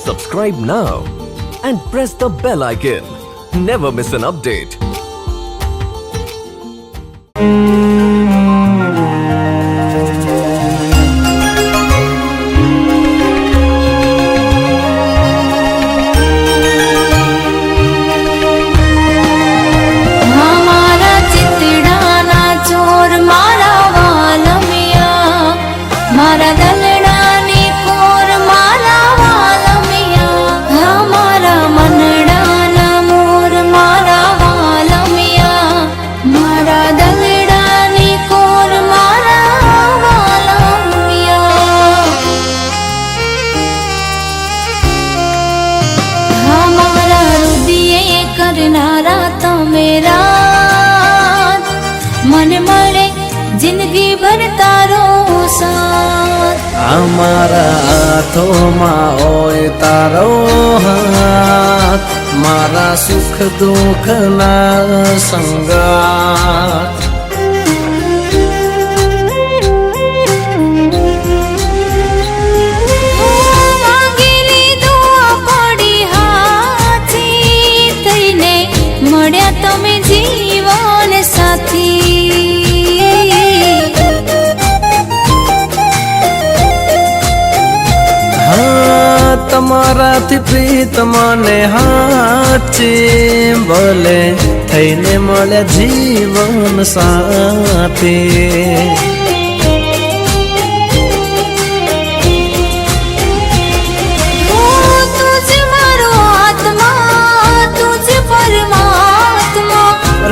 Subscribe now and press the bell icon. Never miss an update. करनारा तो मेरा मन मरे जिंदगी भर तारो साथ। हमारा हाथों में होए तारो हाथ, मारा सुख दुख ना संगात। તમે જીવન સાથી हाँ તમારાથી પ્રીત મને હાચી બોલે થઈને મળે જીવન સાથી।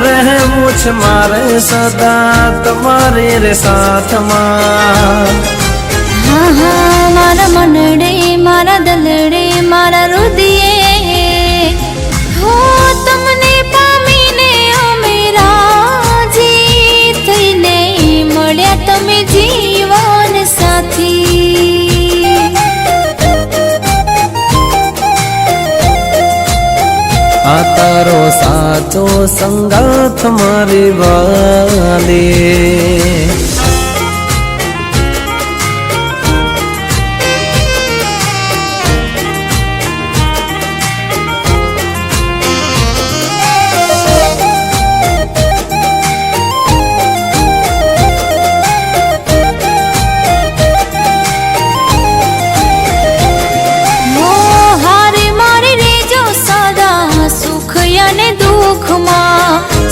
रहे मुझ मारे सदा तुम्हारे रे साथ मां। हाँ हाँ मारा मनडे मारा दलडे मारा हृदय हो तमने पामीने अमेरा जी थईने मळ्या तमे जीवन साथी। आ तारो साचो संगाथ मारी वाली।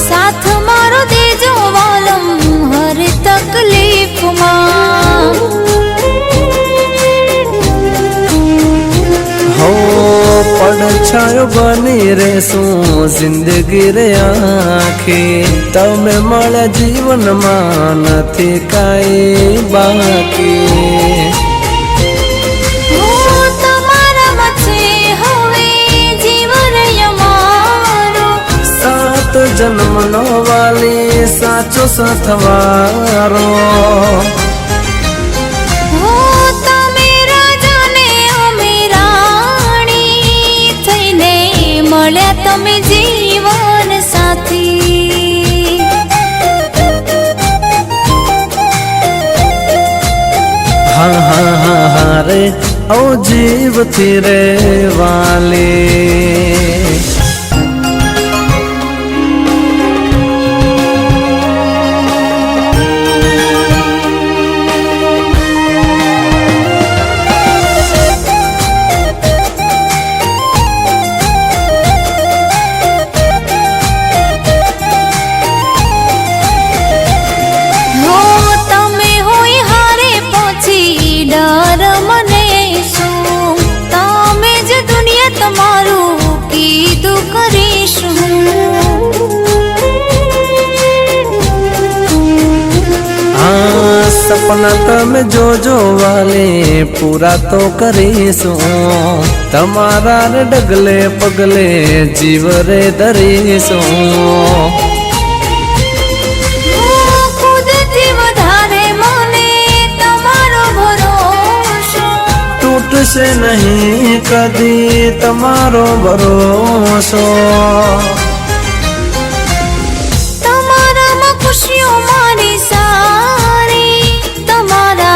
साथ मारो देजो वालम हर तकलीफ हो पड़छायो बनी रेसू जिंदगी रे आखी तमे मळे जीवन मां नथी काई बाकी। जन्म नो वाली साचो साथवारो हो तमेरा जाने अमेराणी थईने मळ्या तमे जीवन साथी। हाँ हाँ हाँ हाँ रे ओ जीव थी रे वाली। सपना तमे जो वाले पूरा तो करीशू तमारा रे डगले पगले जीव रे धरीशू। खुद थी वधारे मने तमारो भरोसो टूट से नहीं कदी तमारो भरोसो। तमारा में खुशियों मारी सारी तमारा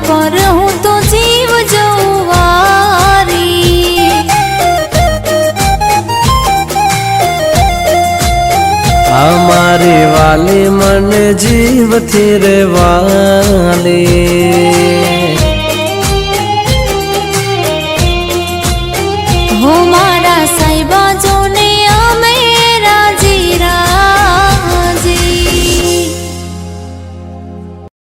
पर हूँ तो जीव जवारी। અમારી વાલી મને જીવથી રે વાલી.